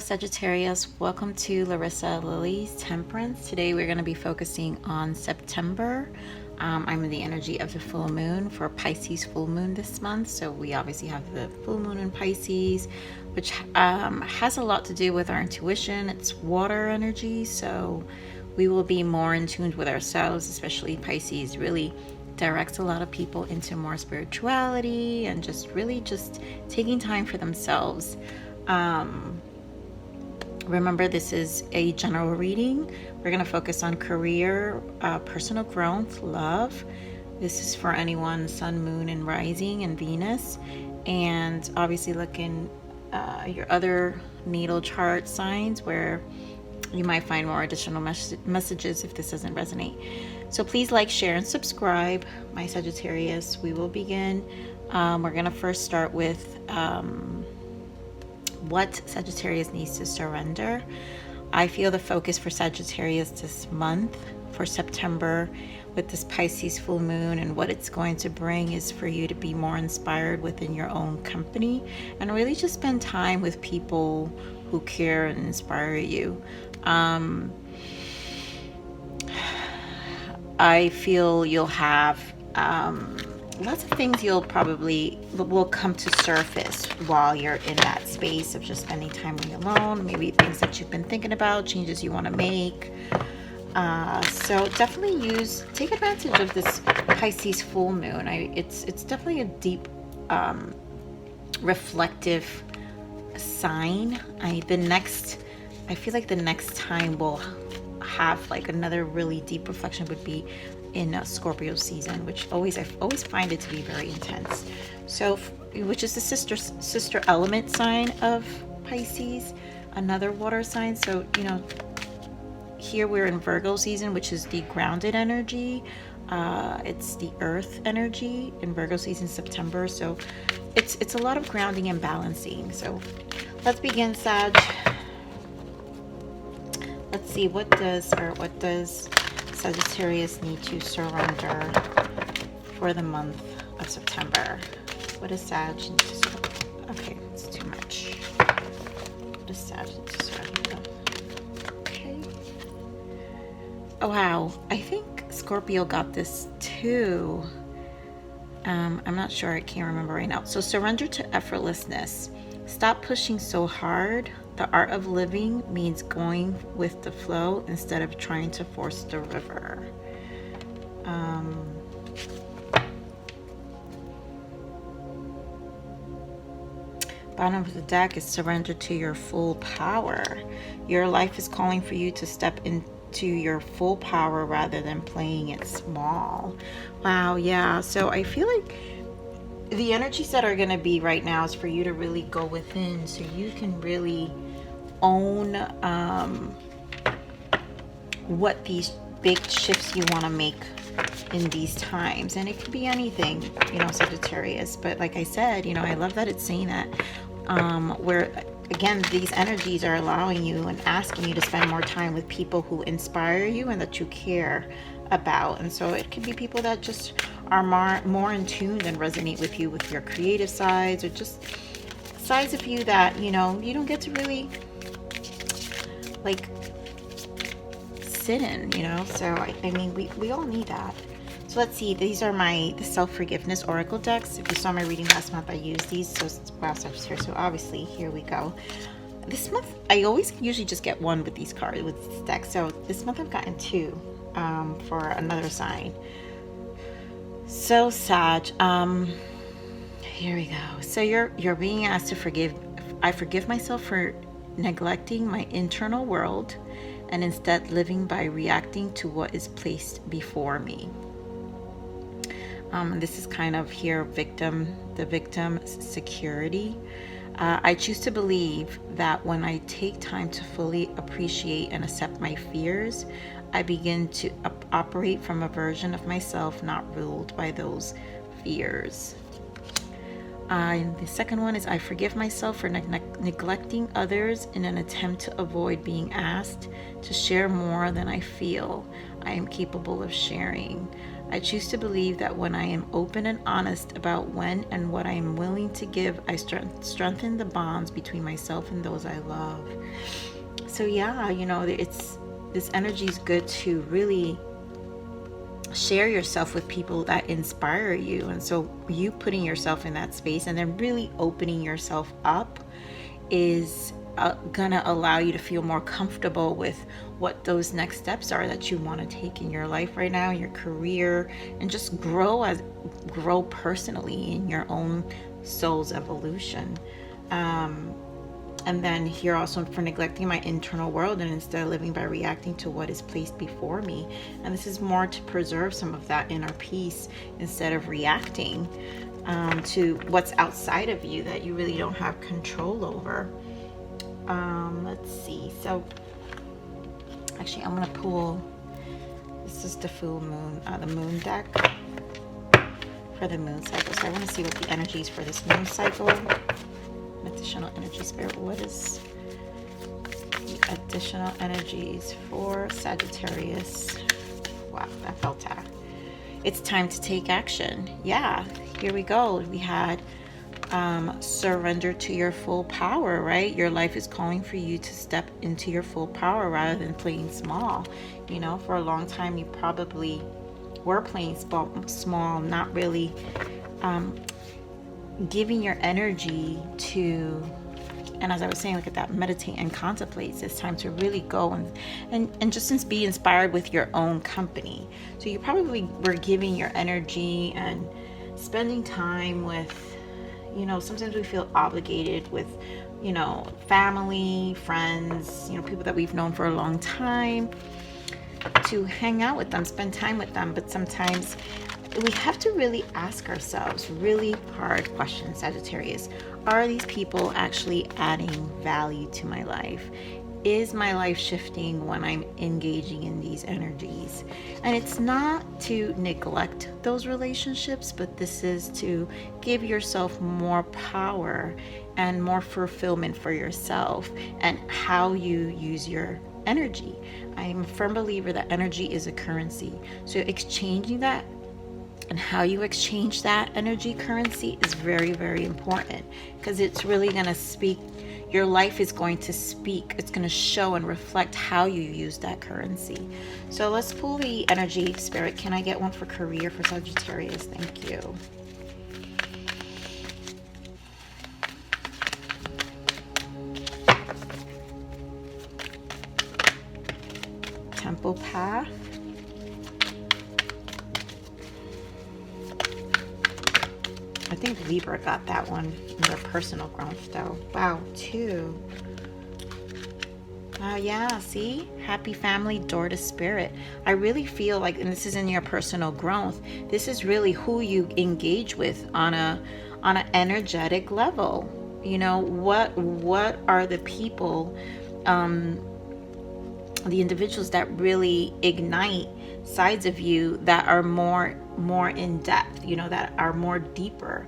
Sagittarius. Welcome to Larisa Lili's Temperance. Today we're going to be focusing on September. I'm in the energy of the full moon for Pisces full moon this month. So we obviously have the full moon in Pisces, which has a lot to do with our intuition. It's water energy, so we will be more in tune with ourselves, especially Pisces really directs a lot of people into more spirituality and just taking time for themselves. Remember, this is a general reading. We're going to focus on career, personal growth, love. This is for anyone Sun, Moon, and Rising, and Venus. And obviously look in your other natal chart signs where you might find more additional messages if this doesn't resonate. So please like, share, and subscribe, my Sagittarius. We will begin. We're going to first start with what Sagittarius needs to surrender. I feel the focus for Sagittarius this month, for September, with this Pisces full moon and what it's going to bring is for you to be more inspired within your own company and really just spend time with people who care and inspire you. I feel you'll have lots of things will come to surface while you're in that space of just spending time alone. Maybe things that you've been thinking about, changes you want to make. So definitely take advantage of this Pisces full moon. It's definitely a deep, reflective sign. I feel like the next time we'll have like another really deep reflection would be in Scorpio season, which I always find it to be very intense. So, which is the sister element sign of Pisces, another water sign. So, here we're in Virgo season, which is the grounded energy. It's the earth energy in Virgo season, September. So it's a lot of grounding and balancing. So let's begin, Sag. Let's see, what does Sagittarius need to surrender for the month of September? What does Sag need to surrender? Okay, it's too much. What does Sag need to surrender? Okay. Oh, wow. I think Scorpio got this too. I'm not sure. I can't remember right now. So surrender to effortlessness. Stop pushing so hard. The art of living means going with the flow instead of trying to force the river. Bottom of the deck is surrender to your full power. Your life is calling for you to step into your full power rather than playing it small. Wow, yeah. So I feel like the energies that are going to be right now is for you to really go within so you can really own what these big shifts you want to make in these times. And it could be anything, Sagittarius. But like I said, I love that it's saying that where, again, these energies are allowing you and asking you to spend more time with people who inspire you and that you care about. And so it could be people that just are more in tune and resonate with you with your creative sides, or just sides of you that you don't get to really like sit in, so I mean we all need that. So let's see, these are the self-forgiveness oracle decks. If you saw my reading last month, I used these. So wow, Sagittarius. So obviously here we go. This month I usually just get one with these cards, with this deck. So this month I've gotten two for another sign. So Sag, here we go. So you're being asked to forgive. I forgive myself for neglecting my internal world and instead living by reacting to what is placed before me. This is kind of here the victim's security. I choose to believe that when I take time to fully appreciate and accept my fears, I begin to operate from a version of myself not ruled by those fears. And the second one is I forgive myself for neglecting others in an attempt to avoid being asked to share more than I feel. I am capable of sharing. I choose to believe that when I am open and honest about when and what I am willing to give, I strengthen the bonds between myself and those I love. So yeah, you know, this energy is good to really share yourself with people that inspire you. And so you putting yourself in that space and then really opening yourself up is gonna allow you to feel more comfortable with what those next steps are that you want to take in your life right now, in your career, and just grow personally in your own soul's evolution. And then here also for neglecting my internal world and instead of living by reacting to what is placed before me. And this is more to preserve some of that inner peace instead of reacting to what's outside of you that you really don't have control over. Let's see. So actually I'm going to pull, this is the full moon, the moon deck for the moon cycle. So I want to see what the energy is for this moon cycle. Additional energy, spirit, what is the additional energies for Sagittarius? Wow, that felt that. It's time to take action. Yeah, here we go. We had surrender to your full power, right? Your life is calling for you to step into your full power rather than playing small. You know, for a long time you probably were playing small, not really giving your energy to, and as I was saying, look at that, meditate and contemplate. It's time to really go and just be inspired with your own company. So you probably were giving your energy and spending time with, you know, sometimes we feel obligated with, you know, family, friends, you know, people that we've known for a long time, to hang out with them, spend time with them. But sometimes we have to really ask ourselves really hard questions, Sagittarius. Are these people actually adding value to my life? Is my life shifting when I'm engaging in these energies? And it's not to neglect those relationships, but this is to give yourself more power and more fulfillment for yourself and how you use your energy. I'm a firm believer that energy is a currency. So exchanging that and how you exchange that energy currency is very, very important, because it's really going to speak. Your life is going to speak. It's going to show and reflect how you use that currency. So let's pull the energy, spirit. Can I get one for career for Sagittarius? Thank you. Temple path. I think Libra got that one in their personal growth though. Wow, 2. Yeah, see? Happy family, door to spirit. I really feel like, and this is in your personal growth, this is really who you engage with on an energetic level. You know, what are the people, the individuals that really ignite sides of you that are more in depth, you know, that are more deeper.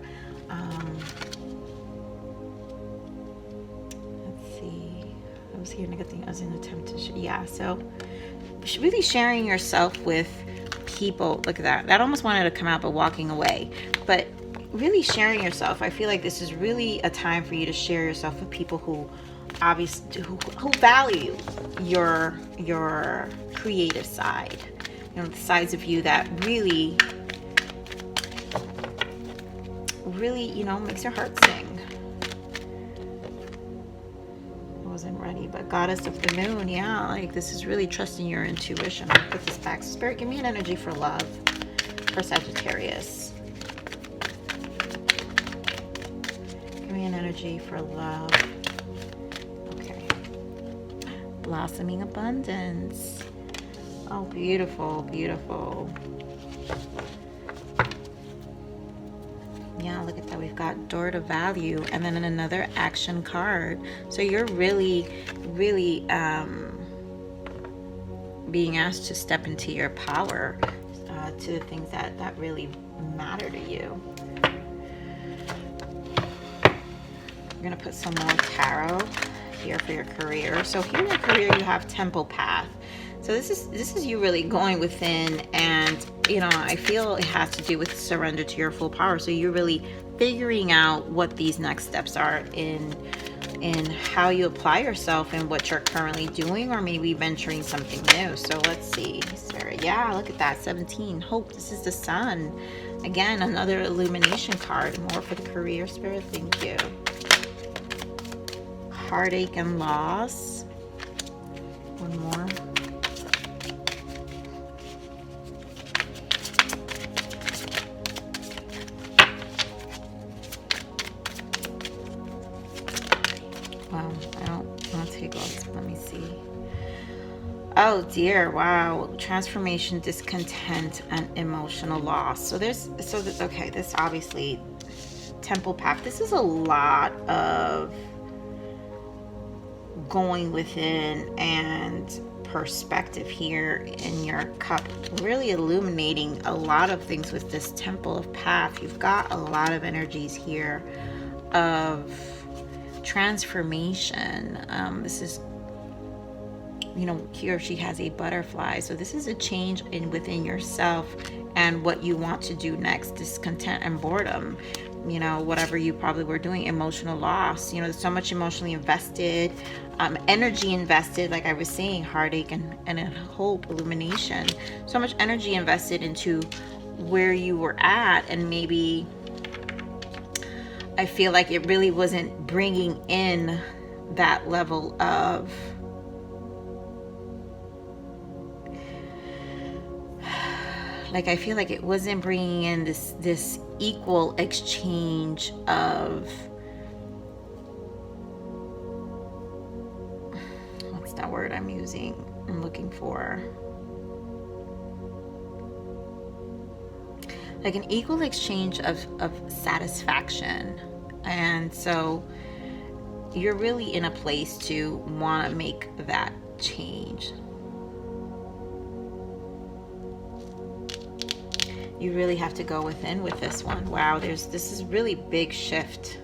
Let's see, I was here, I was in attempt to yeah, so really sharing yourself with people. Look at that almost wanted to come out, but walking away. But really sharing yourself, I feel like this is really a time for you to share yourself with people who obviously who value your creative side, you know, the sides of you that really, you know, makes your heart sing. I wasn't ready, but goddess of the moon, yeah, like this is really trusting your intuition. I'll put this back. Spirit, give me an energy for love for Sagittarius. Give me an energy for love. Okay. Blossoming abundance. Oh, beautiful, beautiful. Yeah, look at that. We've got door to value and then another action card. So you're really being asked to step into your power, to the things that really matter to you. We're going to put some more tarot here for your career. So here in your career, you have Temple Path. So this is you really going within, and you know, I feel it has to do with surrender to your full power. So you're really figuring out what these next steps are in how you apply yourself and what you're currently doing, or maybe venturing something new. So let's see, Spirit. Yeah, look at that, 17. Hope. This is the Sun. Again, another illumination card. More for the career, Spirit. Thank you. Heartache and loss. One more. Wow, I'll take all this. Let me see. Oh dear, wow. Transformation, discontent, and emotional loss. So okay, this obviously, Temple Path. This is a lot of going within and perspective here in your cup, really illuminating a lot of things with this Temple of Path. You've got a lot of energies here of transformation. This is, you know, he or she has a butterfly, so this is a change within yourself and what you want to do next. Discontent and boredom, you know, whatever you probably were doing. Emotional loss, you know, there's so much emotionally invested, energy invested, like I was saying, heartache and hope, illumination. So much energy invested into where you were at, and maybe I feel like it really wasn't bringing in that level of I feel like it wasn't bringing in this equal exchange of, what's that word I'm looking for? Like an equal exchange of satisfaction. And so you're really in a place to want to make that change. You really have to go within with this one. Wow, this is really big shift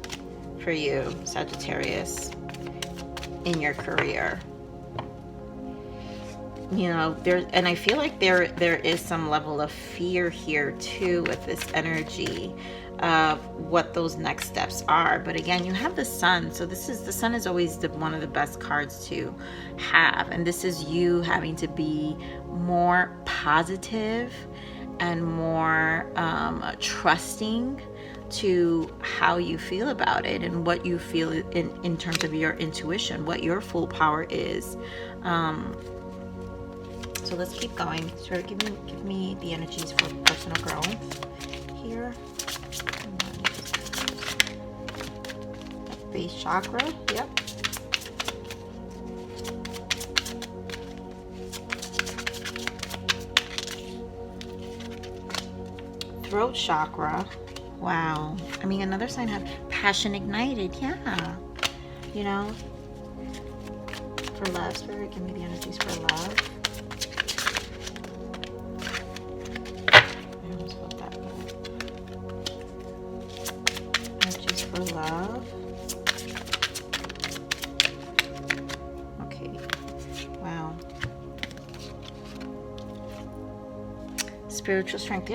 for you, Sagittarius, in your career. You know, and I feel like there is some level of fear here too with this energy of what those next steps are. But again, you have the Sun, so the Sun is always one of the best cards to have, and this is you having to be more positive and more trusting to how you feel about it and what you feel in terms of your intuition, what your full power is. So let's keep going. So give me the energies for personal growth here. Base chakra, yep. Throat chakra. Wow. I mean, another sign have passion ignited. Yeah. You know, for love, Spirit, give me the energies for love. I almost felt that. Energies for love. Okay. Wow. Spiritual strength.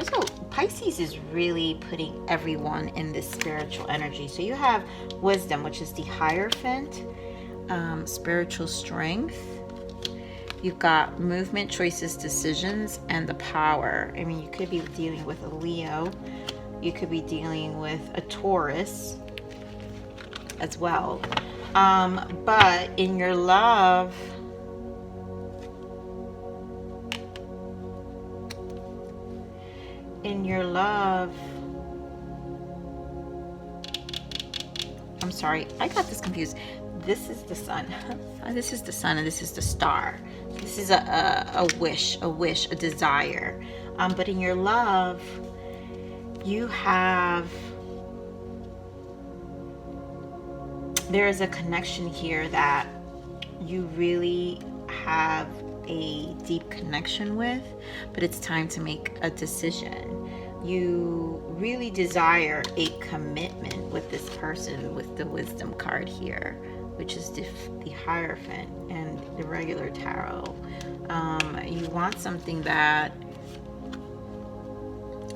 Pisces is really putting everyone in this spiritual energy. So you have wisdom, which is the Hierophant, spiritual strength. You've got movement, choices, decisions, and the Power. I mean, you could be dealing with a Leo. You could be dealing with a Taurus as well. But in your love, I'm sorry, I got this confused. This is the Sun. This is the Sun, and this is the Star. This is a wish, a desire. But in your love, you have, there is a connection here that you really have a deep connection with, but it's time to make a decision. You really desire a commitment with this person with the Wisdom card here, which is the Hierophant and the regular tarot. You want something that,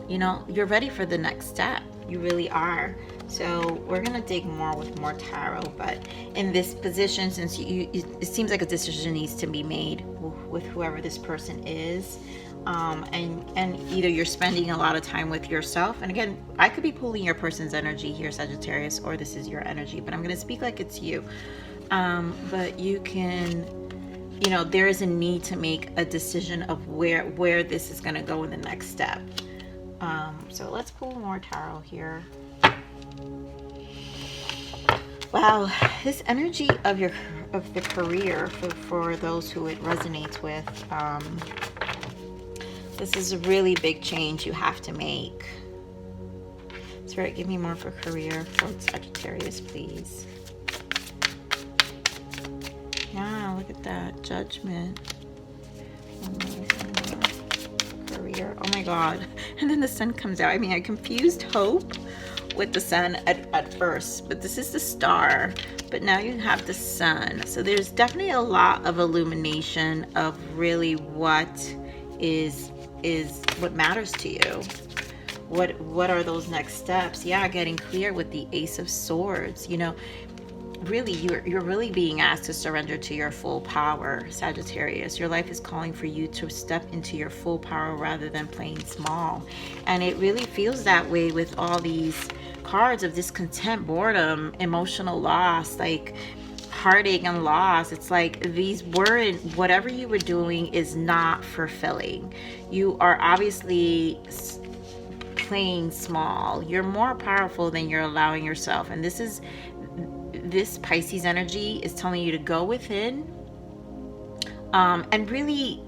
you know, you're ready for the next step. You really are. So we're gonna dig more with more tarot, but in this position, since it seems like a decision needs to be made with whoever this person is, and either you're spending a lot of time with yourself, and again, I could be pulling your person's energy here, Sagittarius, or this is your energy, but I'm gonna speak like it's you. But you can, you know, there is a need to make a decision of where this is gonna go in the next step. So let's pull more tarot here. Wow, this energy of the career for those who it resonates with, this is a really big change you have to make. Spirit, give me more for career for Sagittarius, please. Yeah, look at that. Judgment. Career. Oh my God. And then the sun comes out. I mean, I confused hope with the sun at first, but this is the star, but now you have the sun. So there's definitely a lot of illumination of really what is what matters to you. What are those next steps? Yeah, getting clear with the Ace of Swords. You know, really you're really being asked to surrender to your full power, Sagittarius. Your life is calling for you to step into your full power rather than playing small. And it really feels that way with all these cards of discontent, boredom, emotional loss, like heartache and loss. It's like whatever you were doing is not fulfilling. You are obviously playing small. You're more powerful than you're allowing yourself. And this Pisces energy is telling you to go within, and really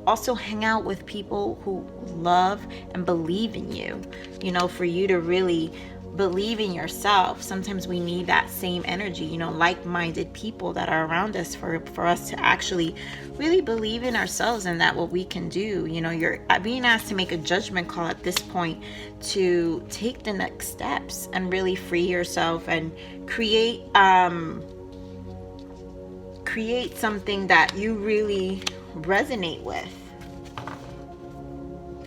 also hang out with people who love and believe in you. You know, for you to really believe in yourself. Sometimes we need that same energy, you know, like-minded people that are around us for us to actually really believe in ourselves and that what we can do. You know, you're being asked to make a judgment call at this point to take the next steps and really free yourself and create something that you really resonate with.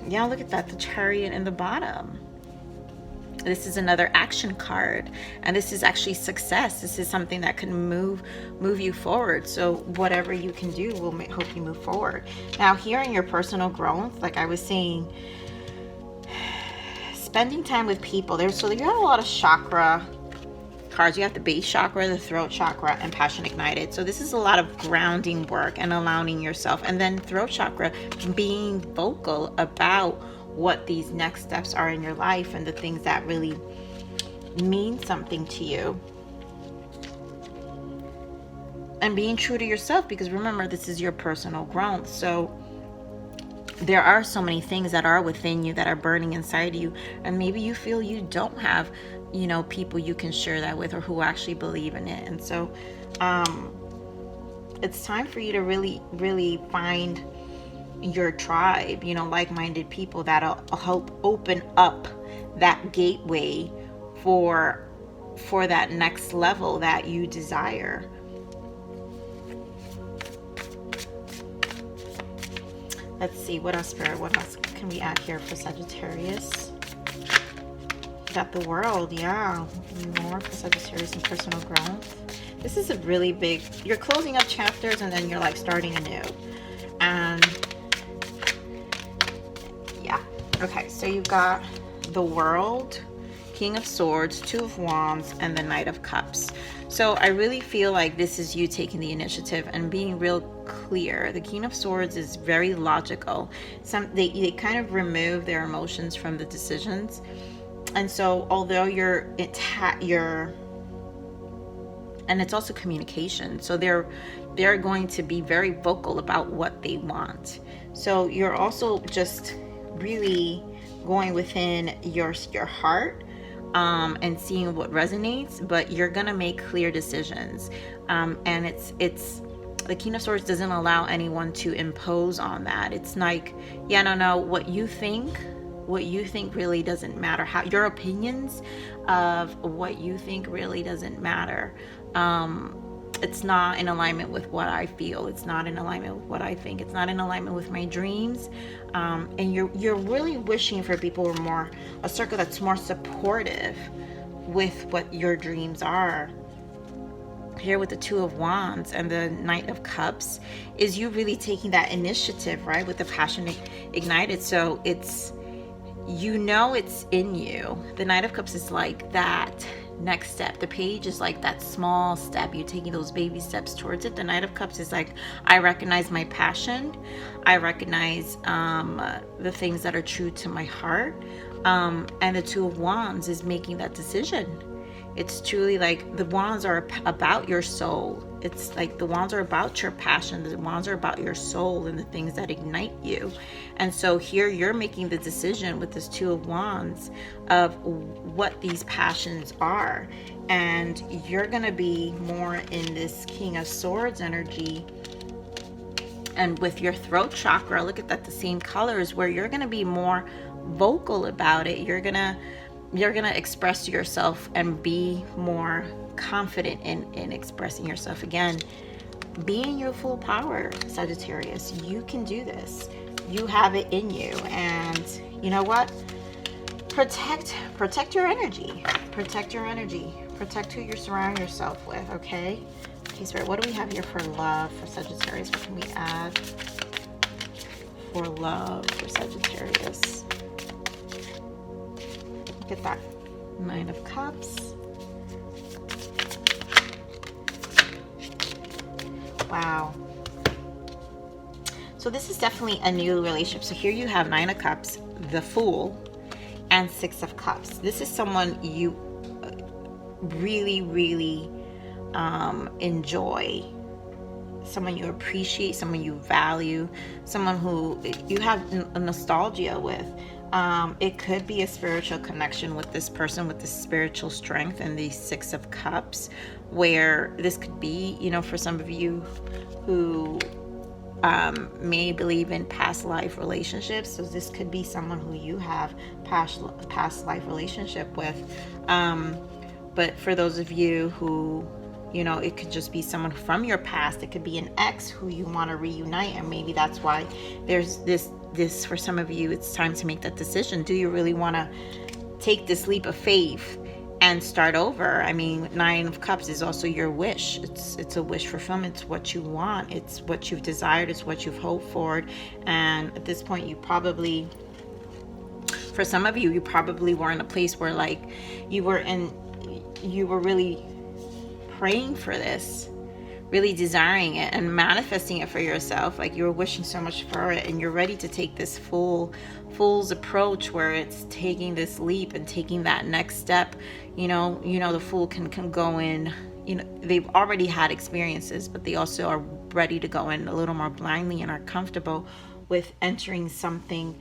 Yeah, look at that, the Chariot in the bottom. This is another action card, and this is actually success. This is something that can move you forward. So whatever you can do will help you move forward. Now here in your personal growth, like I was saying, spending time with people. So you have a lot of chakra cards. You have the base chakra, the throat chakra, and passion ignited. So this is a lot of grounding work and allowing yourself. And then throat chakra, being vocal about what these next steps are in your life and the things that really mean something to you. And being true to yourself, because remember, this is your personal growth. So there are so many things that are within you that are burning inside you, and maybe you feel you don't have, you know, people you can share that with or who actually believe in it. And so it's time for you to really find your tribe, you know, like-minded people that'll help open up that gateway for that next level that you desire. Let's see, what else, Spirit? What else can we add here for Sagittarius? Got the World, yeah. More for Sagittarius and personal growth. This is a really big, you're closing up chapters and then you're like starting anew. And yeah, okay, so you've got the World, King of Swords, Two of Wands, and the Knight of Cups. So I really feel like this is you taking the initiative and being real clear. The King of Swords is very logical. They kind of remove their emotions from the decisions. And so although and it's also communication. So they're going to be very vocal about what they want. So you're also just really going within your heart, and seeing what resonates, but you're gonna make clear decisions. And it's the King of Swords doesn't allow anyone to impose on that. It's like, yeah, no, what you think really doesn't matter. How your opinions of what you think really doesn't matter. it's not in alignment with what I feel. It's not in alignment with what I think. It's not in alignment with my dreams. And you're really wishing for people who are more, a circle that's more supportive with what your dreams are. Here with the Two of Wands and the Knight of Cups is you really taking that initiative, right? With the passion ignited. So it's, you know, it's in you. The Knight of Cups is like that next step. The Page is like that small step. You're taking those baby steps towards it. The Knight of Cups is like, I recognize my passion. I recognize the things that are true to my heart. And the Two of Wands is making that decision. It's truly like the wands are about your soul. It's like the wands are about your passion. The wands are about your soul and the things that ignite you. And so here you're making the decision with this Two of Wands of what these passions are. And you're going to be more in this King of Swords energy. And with your throat chakra, look at that, the same colors, where you're going to be more vocal about it. You're gonna express yourself and be more confident in expressing yourself. Again, be in your full power, Sagittarius. You can do this. You have it in you. And you know what? Protect your energy. Protect your energy. Protect who you're surrounding yourself with, okay? Okay, Spirit, what do we have here for love for Sagittarius? What can we add for love for Sagittarius? Look at that. Nine of Cups. Wow. So this is definitely a new relationship. So here you have Nine of Cups, the Fool, and Six of Cups. This is someone you really, really enjoy. Someone you appreciate, someone you value, someone who you have a nostalgia with. It could be a spiritual connection with this person, with the spiritual strength and the Six of Cups, where this could be, you know, for some of you who may believe in past life relationships. So this could be someone who you have past life relationship with. But for those of you who, you know, it could just be someone from your past. It could be an ex who you want to reunite, and maybe that's why there's this for some of you, it's time to make that decision. Do you really want to take this leap of faith and start over? I mean, Nine of Cups is also your wish. It's a wish fulfillment. It's what you want. It's what you've desired. It's what you've hoped for. And at this point, you probably, for some of you, you probably were in a place where like you were really praying for this, really desiring it and manifesting it for yourself. Like you were wishing so much for it, and you're ready to take this fool's approach where it's taking this leap and taking that next step. You know, the Fool can go in, you know, they've already had experiences, but they also are ready to go in a little more blindly and are comfortable with entering something,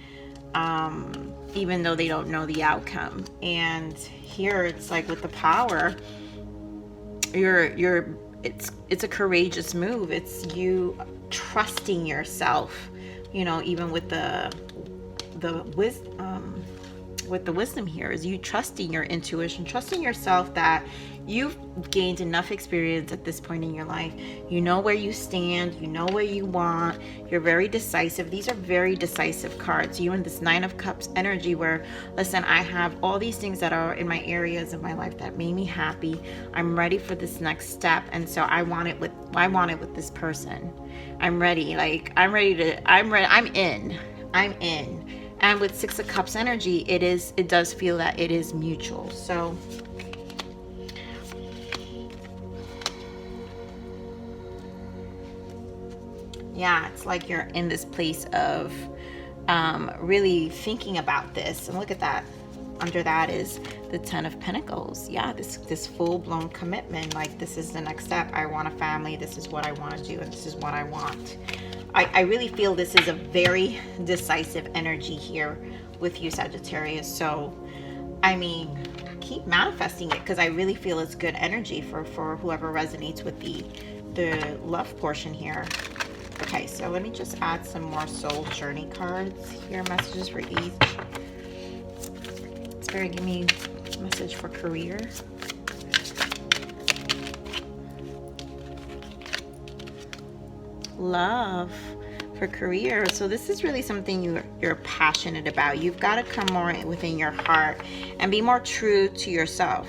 even though they don't know the outcome. And here it's like with the Power, it's a courageous move. It's you trusting yourself, you know, even with the wisdom here, is you trusting your intuition, trusting yourself that you've gained enough experience at this point in your life. You know where you stand, you know what you want, you're very decisive. These are very decisive cards. You in this Nine of Cups energy where, listen, I have all these things that are in my areas of my life that made me happy. I'm ready for this next step, and so I want it with this person. I'm ready. I'm in. And with Six of Cups energy, it does feel that it is mutual. So yeah, it's like you're in this place of really thinking about this. And look at that. Under that is the Ten of Pentacles. Yeah, this full-blown commitment. Like, this is the next step. I want a family. This is what I want to do, and this is what I want. I really feel this is a very decisive energy here with you, Sagittarius. So, I mean, keep manifesting it, because I really feel it's good energy for whoever resonates with the love portion here. Okay, so let me just add some more soul journey cards here, messages for each. Spirit, give me a message for career. love for career. So this is really something you're passionate about. You've got to come more within your heart and be more true to yourself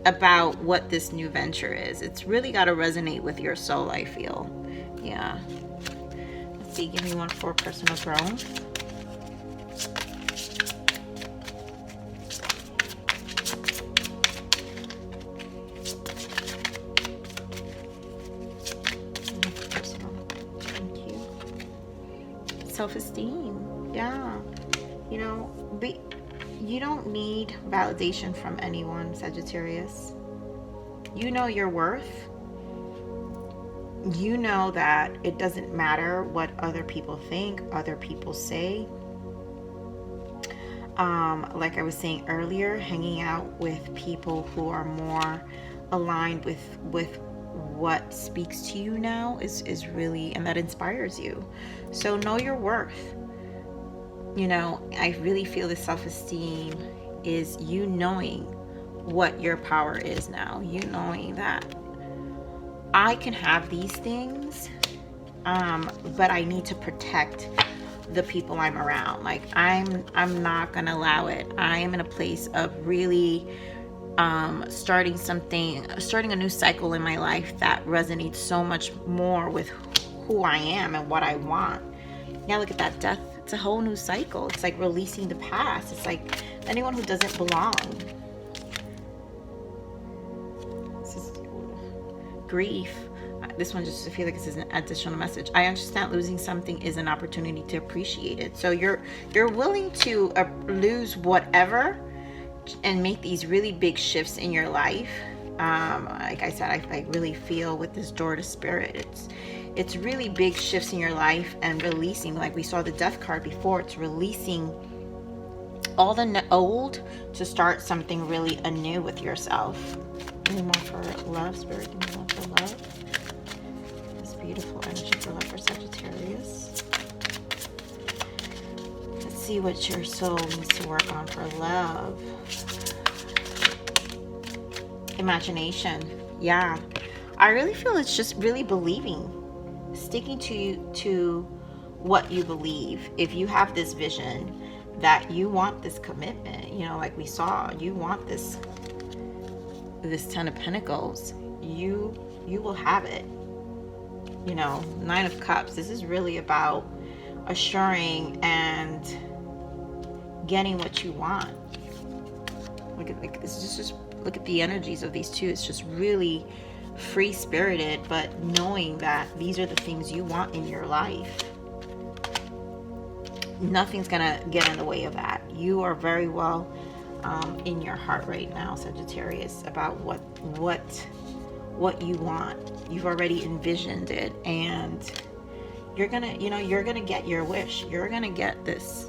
about what this new venture is. It's really got to resonate with your soul, I feel. Yeah. Let's see, give me one for personal growth. Self-esteem. Yeah, you know, you don't need validation from anyone, Sagittarius. You know your worth. You know that it doesn't matter what other people think, other people say. Like I was saying earlier, hanging out with people who are more aligned with what speaks to you now is really, and that inspires you. So know your worth. You know, I really feel the self-esteem is you knowing what your power is now. You knowing that I can have these things, but I need to protect the people I'm around. Like I'm not gonna allow it. I am in a place of really starting a new cycle in my life that resonates so much more with who I am and what I want. Yeah, look at that death. It's a whole new cycle. It's like releasing the past. It's like anyone who doesn't belong. This is grief. This one just, I feel like this is an additional message. I understand losing something is an opportunity to appreciate it. So you're willing to lose whatever and make these really big shifts in your life. Like I said, I really feel with this door to spirit, it's really big shifts in your life and releasing, like we saw the death card before, it's releasing all the old to start something really anew with yourself. Give me more for love, spirit. Give me more for love. This beautiful energy for love for Sagittarius. Let's see what your soul needs to work on for love. Imagination. Yeah, I really feel it's just really believing, sticking to what you believe. If you have this vision that you want this commitment, you know, like we saw, you want this Ten of Pentacles, you will have it. You know, Nine of Cups, this is really about assuring and getting what you want. Look at, like, this is just, look at the energies of these two. It's just really free spirited, but knowing that these are the things you want in your life. Nothing's gonna get in the way of that. You are very well in your heart right now, Sagittarius, about what you want. You've already envisioned it, and you're gonna, you know, you're gonna get your wish. You're gonna get this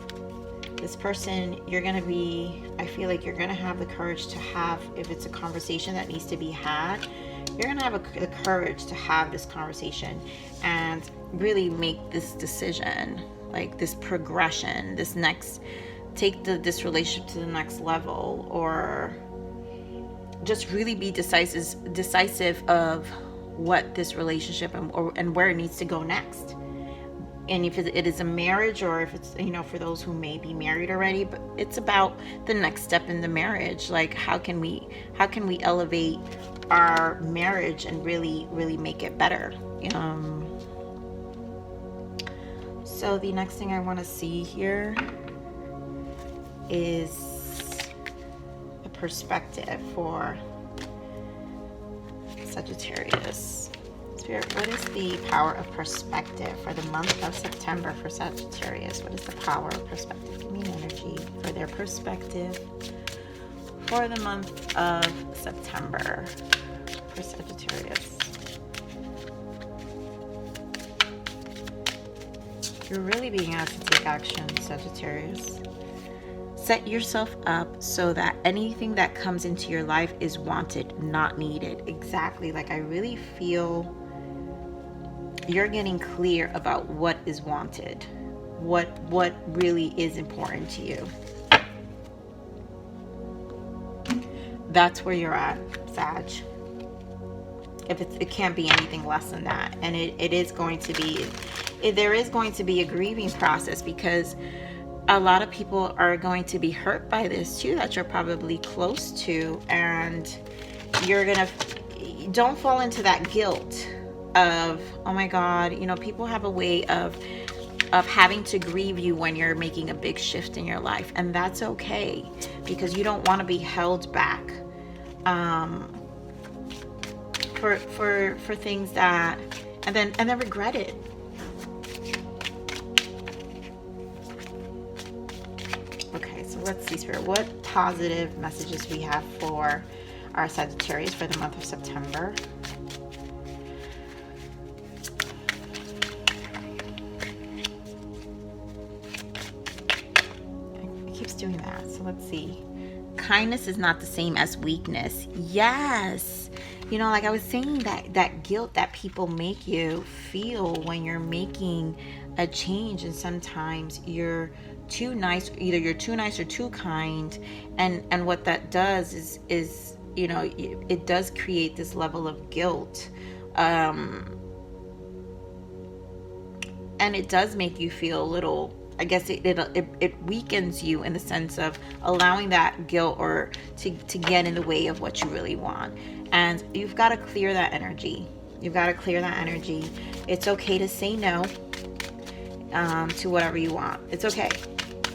person. You're gonna be, I feel like you're gonna have the courage to have, if it's a conversation that needs to be had, you're gonna have the courage to have this conversation and really make this decision, like this progression, this next, take this relationship to the next level, or just really be decisive of what this relationship and where it needs to go next. And if it is a marriage, or if it's, you know, for those who may be married already, but it's about the next step in the marriage. Like, how can we elevate our marriage and really make it better? So the next thing I want to see here is a perspective for Sagittarius. Spirit, what is the power of perspective for the month of September for Sagittarius? What is the power of perspective? Give me an energy for their perspective for the month of September for Sagittarius. You're really being asked to take action, Sagittarius. Set yourself up so that anything that comes into your life is wanted, not needed. Exactly. Like, I really feel you're getting clear about what is wanted, what really is important to you. That's where you're at, Sag. If it can't be anything less than that. And it is going to be, there is going to be a grieving process, because a lot of people are going to be hurt by this too, that you're probably close to, and you're gonna, don't fall into that guilt of, oh my God, you know, people have a way of having to grieve you when you're making a big shift in your life, and that's okay, because you don't want to be held back for things that, and then regret it. Okay, so let's see, Spirit, what positive messages we have for our Sagittarius for the month of September. It keeps doing that. So let's see. Kindness is not the same as weakness. Yes. You know, like I was saying, that guilt that people make you feel when you're making a change, and sometimes you're too nice, either you're too nice or too kind, and what that does is you know, it does create this level of guilt, and it does make you feel a little, I guess it weakens you in the sense of allowing that guilt or to get in the way of what you really want. And you've got to clear that energy. You've got to clear that energy. It's okay to say no to whatever you want. It's okay.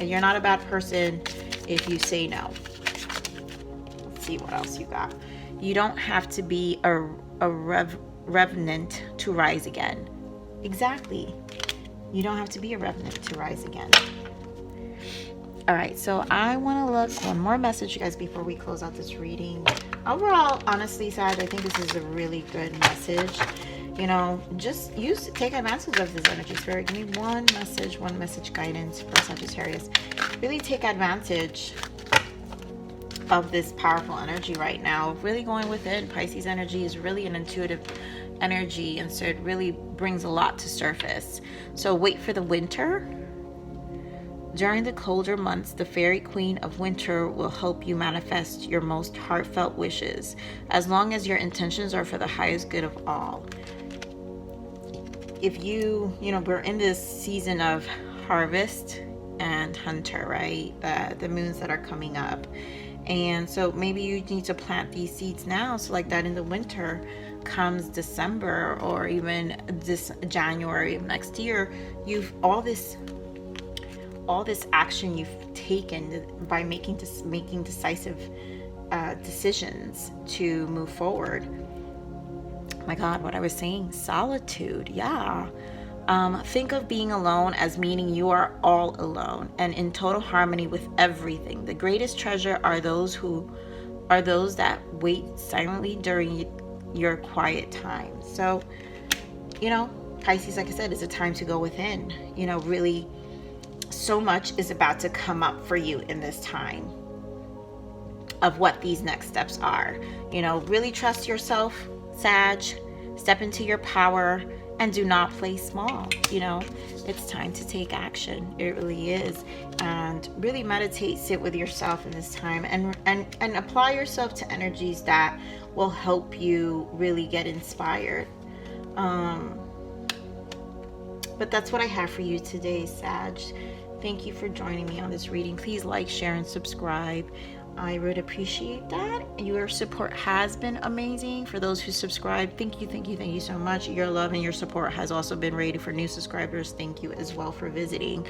And you're not a bad person if you say no. Let's see what else you got. You don't have to be a revenant to rise again. Exactly. You don't have to be a revenant to rise again. All right, so I want to look one more message, you guys, before we close out this reading. Overall, honestly, Sag, I think this is a really good message. You know, just take advantage of this energy, Spirit. Give me one message guidance for Sagittarius. Really take advantage of this powerful energy right now. Really going within. Pisces energy is really an intuitive energy, and so it really brings a lot to surface. So wait for the winter. During the colder months, the fairy queen of winter will help you manifest your most heartfelt wishes, as long as your intentions are for the highest good of all. If you know, we're in this season of harvest and hunter, right? The moons that are coming up. And so maybe you need to plant these seeds now, so like that in the winter comes December or even this January of next year, you've all this action you've taken by making decisive decisions to move forward. My God, what I was saying, solitude. Yeah. Think of being alone as meaning you are all alone and in total harmony with everything. The greatest treasure are those that wait silently during your quiet time. So, you know, Pisces, like I said, is a time to go within. You know, really, so much is about to come up for you in this time of what these next steps are. You know, really trust yourself, Sag. Step into your power and do not play small. You know, it's time to take action. It really is. And really meditate, sit with yourself in this time, and apply yourself to energies that will help you really get inspired. But that's what I have for you today, Sag. Thank you for joining me on this reading. Please like, share, and subscribe. I would appreciate that. Your support has been amazing. For those who subscribe, thank you so much. Your love and your support has also been rated for new subscribers. Thank you as well for visiting.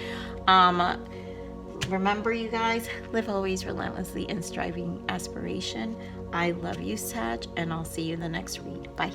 Remember, you guys, live always relentlessly in striving aspiration. I love you, Sag, and I'll see you in the next read. Bye.